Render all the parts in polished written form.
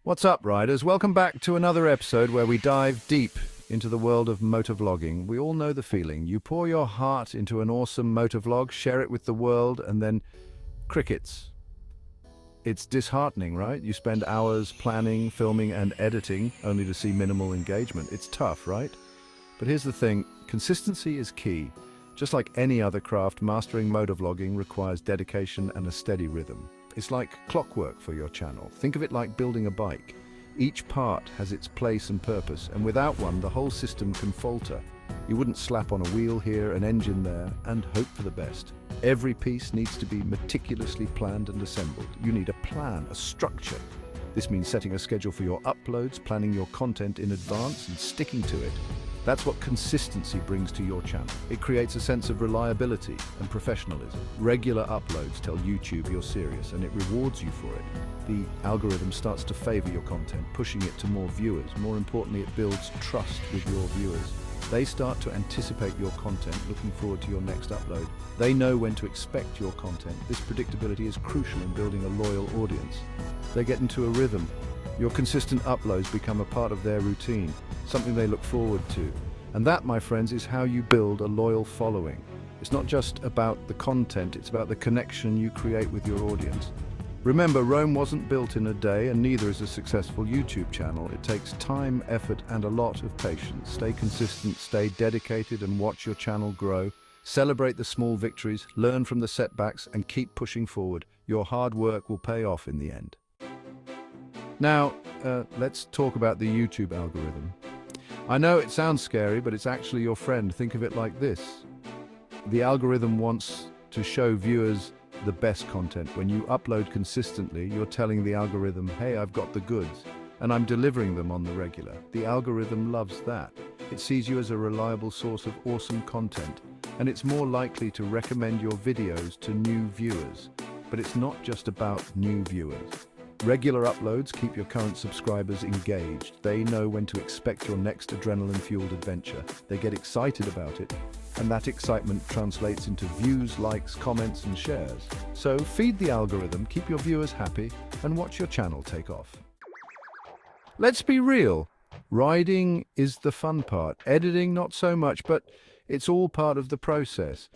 What's up, riders? Welcome back to another episode where we dive deep into the world of motovlogging. We all know the feeling. You pour your heart into an awesome motovlog, share it with the world, and then crickets. It's disheartening, right? You spend hours planning, filming, and editing only to see minimal engagement. It's tough, right? But here's the thing, consistency is key. Just like any other craft, mastering motovlogging requires dedication and a steady rhythm. It's like clockwork for your channel. Think of it like building a bike. Each part has its place and purpose, and without one, the whole system can falter. You wouldn't slap on a wheel here, an engine there, and hope for the best. Every piece needs to be meticulously planned and assembled. You need a plan, a structure. This means setting a schedule for your uploads, planning your content in advance, and sticking to it. That's what consistency brings to your channel. It creates a sense of reliability and professionalism. Regular uploads tell YouTube you're serious, and it rewards you for it. The algorithm starts to favor your content, pushing it to more viewers. More importantly, it builds trust with your viewers. They start to anticipate your content, looking forward to your next upload. They know when to expect your content. This predictability is crucial in building a loyal audience. They get into a rhythm. Your consistent uploads become a part of their routine, something they look forward to. And that, my friends, is how you build a loyal following. It's not just about the content, it's about the connection you create with your audience. Remember, Rome wasn't built in a day, and neither is a successful YouTube channel. It takes time, effort, and a lot of patience. Stay consistent, stay dedicated, and watch your channel grow. Celebrate the small victories, learn from the setbacks, and keep pushing forward. Your hard work will pay off in the end. Now, let's talk about the YouTube algorithm. I know it sounds scary, but it's actually your friend. Think of it like this. The algorithm wants to show viewers the best content. When you upload consistently, you're telling the algorithm, hey, I've got the goods, and I'm delivering them on the regular. The algorithm loves that. It sees you as a reliable source of awesome content, and it's more likely to recommend your videos to new viewers. But it's not just about new viewers. Regular uploads keep your current subscribers engaged. They know when to expect your next adrenaline-fueled adventure. They get excited about it, and that excitement translates into views, likes, comments, and shares. So feed the algorithm, keep your viewers happy, and watch your channel take off. Let's be real. Riding is the fun part. Editing, not so much, but it's all part of the process.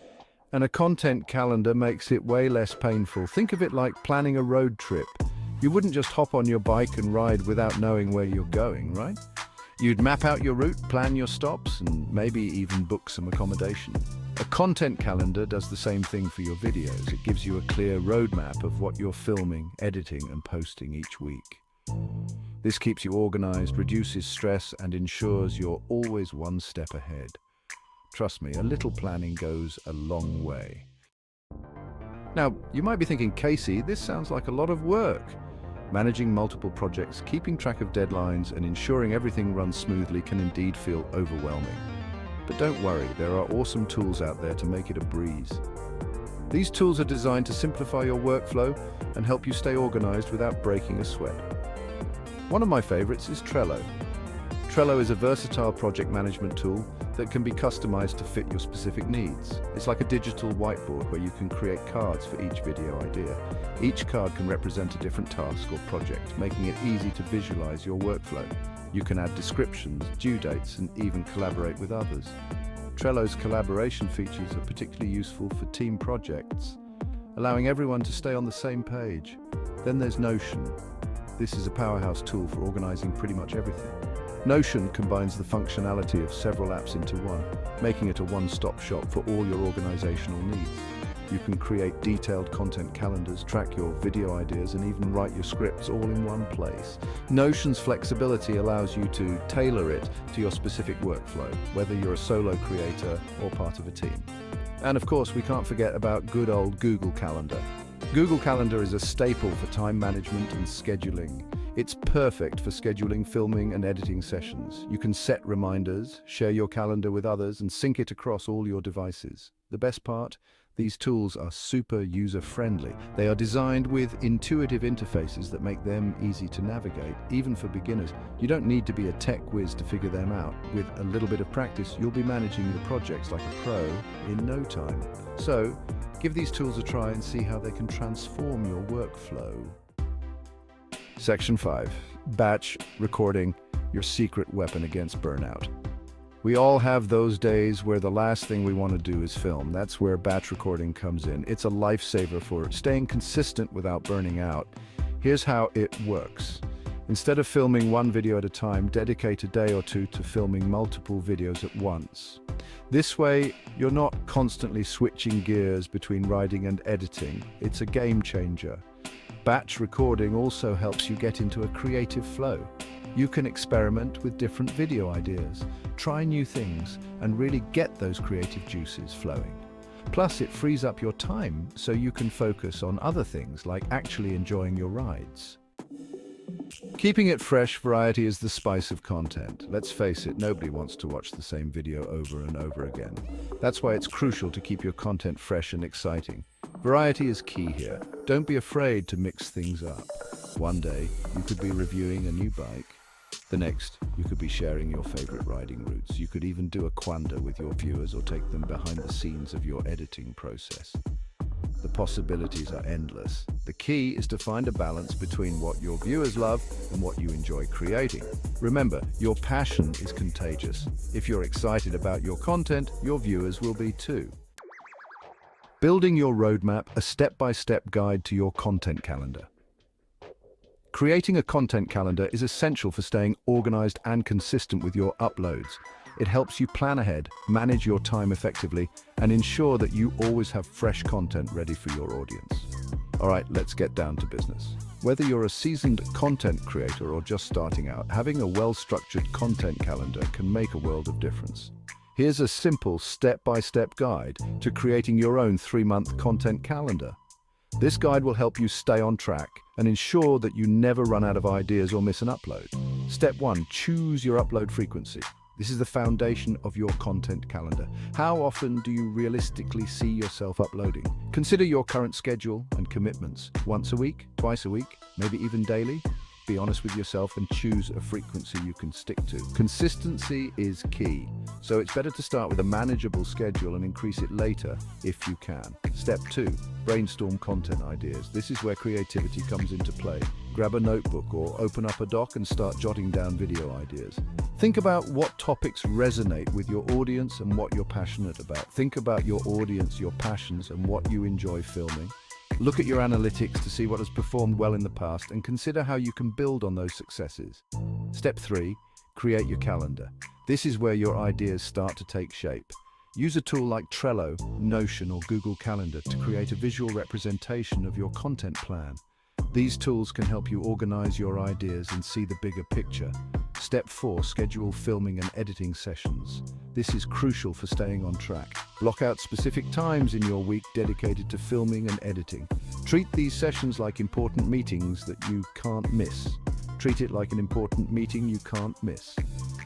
And a content calendar makes it way less painful. Think of it like planning a road trip. You wouldn't just hop on your bike and ride without knowing where you're going, right? You'd map out your route, plan your stops, and maybe even book some accommodation. A content calendar does the same thing for your videos. It gives you a clear roadmap of what you're filming, editing, and posting each week. This keeps you organized, reduces stress, and ensures you're always one step ahead. Trust me, a little planning goes a long way. Now, you might be thinking, Casey, this sounds like a lot of work. Managing multiple projects, keeping track of deadlines, and ensuring everything runs smoothly can indeed feel overwhelming. But don't worry, there are awesome tools out there to make it a breeze. These tools are designed to simplify your workflow and help you stay organized without breaking a sweat. One of my favorites is Trello. Trello is a versatile project management tool that can be customized to fit your specific needs. It's like a digital whiteboard where you can create cards for each video idea. Each card can represent a different task or project, making it easy to visualize your workflow. You can add descriptions, due dates, and even collaborate with others. Trello's collaboration features are particularly useful for team projects, allowing everyone to stay on the same page. Then there's Notion. This is a powerhouse tool for organizing pretty much everything. Notion combines the functionality of several apps into one, making it a one-stop shop for all your organizational needs. You can create detailed content calendars, track your video ideas, and even write your scripts all in one place. Notion's flexibility allows you to tailor it to your specific workflow, whether you're a solo creator or part of a team. And of course, we can't forget about good old Google Calendar. Google Calendar is a staple for time management and scheduling. It's perfect for scheduling, filming, and editing sessions. You can set reminders, share your calendar with others, and sync it across all your devices. The best part? These tools are super user-friendly. They are designed with intuitive interfaces that make them easy to navigate, even for beginners. You don't need to be a tech whiz to figure them out. With a little bit of practice, you'll be managing the projects like a pro in no time. So, give these tools a try and see how they can transform your workflow. Section 5. Batch recording, your secret weapon against burnout. We all have those days where the last thing we want to do is film. That's where batch recording comes in. It's a lifesaver for staying consistent without burning out. Here's how it works. Instead of filming one video at a time, dedicate a day or two to filming multiple videos at once. This way, you're not constantly switching gears between writing and editing. It's a game changer. Batch recording also helps you get into a creative flow. You can experiment with different video ideas, try new things, and really get those creative juices flowing. Plus, it frees up your time so you can focus on other things like actually enjoying your rides. Keeping it fresh, variety is the spice of content. Let's face it, nobody wants to watch the same video over and over again. That's why it's crucial to keep your content fresh and exciting. Variety is key here. Don't be afraid to mix things up. One day, you could be reviewing a new bike. The next, you could be sharing your favorite riding routes. You could even do a quanda with your viewers or take them behind the scenes of your editing process. The possibilities are endless. The key is to find a balance between what your viewers love and what you enjoy creating. Remember, your passion is contagious. If you're excited about your content, your viewers will be too. Building your roadmap, a step-by-step guide to your content calendar. Creating a content calendar is essential for staying organized and consistent with your uploads. It helps you plan ahead, manage your time effectively, and ensure that you always have fresh content ready for your audience. All right, let's get down to business. Whether you're a seasoned content creator or just starting out, having a well-structured content calendar can make a world of difference. Here's a simple step-by-step guide to creating your own 3-month content calendar. This guide will help you stay on track and ensure that you never run out of ideas or miss an upload. Step 1, choose your upload frequency. This is the foundation of your content calendar. How often do you realistically see yourself uploading? Consider your current schedule and commitments. Once a week, twice a week, maybe even daily? Be honest with yourself and choose a frequency you can stick to. Consistency is key, so it's better to start with a manageable schedule and increase it later if you can. Step 2, brainstorm content ideas. This is where creativity comes into play. Grab a notebook or open up a doc and start jotting down video ideas. Think about what topics resonate with your audience and what you're passionate about. Think about your audience, your passions, and what you enjoy filming. Look at your analytics to see what has performed well in the past and consider how you can build on those successes. Step 3, create your calendar. This is where your ideas start to take shape. Use a tool like Trello, Notion, or Google Calendar to create a visual representation of your content plan. These tools can help you organize your ideas and see the bigger picture. Step 4, schedule filming and editing sessions. This is crucial for staying on track. Block out specific times in your week dedicated to filming and editing. Treat these sessions like important meetings that you can't miss. Treat it like an important meeting you can't miss.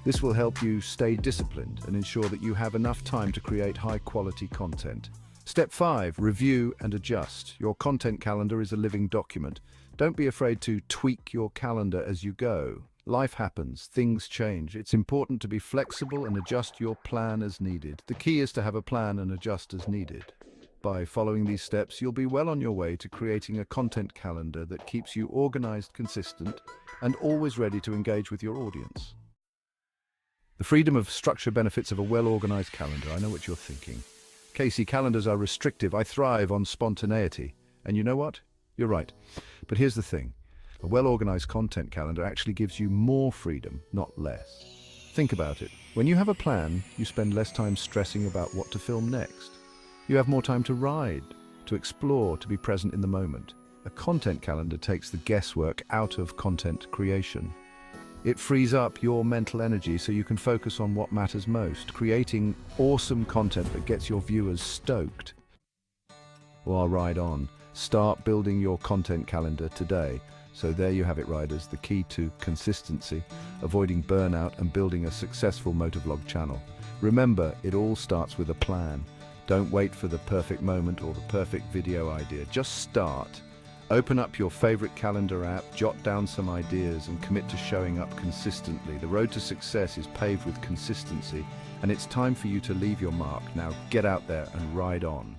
This will help you stay disciplined and ensure that you have enough time to create high-quality content. Step 5, review and adjust. Your content calendar is a living document. Don't be afraid to tweak your calendar as you go. Life happens, things change. It's important to be flexible and adjust your plan as needed. The key is to have a plan and adjust as needed. By following these steps, you'll be well on your way to creating a content calendar that keeps you organized, consistent, and always ready to engage with your audience. The freedom of structure benefits of a well-organized calendar. I know what you're thinking. Casey, calendars are restrictive. I thrive on spontaneity. And you know what? You're right. But here's the thing. A well-organized content calendar actually gives you more freedom, not less. Think about it. When you have a plan, you spend less time stressing about what to film next. You have more time to ride, to explore, to be present in the moment. A content calendar takes the guesswork out of content creation. It frees up your mental energy so you can focus on what matters most, creating awesome content that gets your viewers stoked. Well, I'll ride on. Start building your content calendar today. So there you have it, riders, the key to consistency, avoiding burnout, and building a successful motovlog channel. Remember, it all starts with a plan. Don't wait for the perfect moment or the perfect video idea. Just start. Open up your favorite calendar app, jot down some ideas, and commit to showing up consistently. The road to success is paved with consistency, and it's time for you to leave your mark. Now get out there and ride on.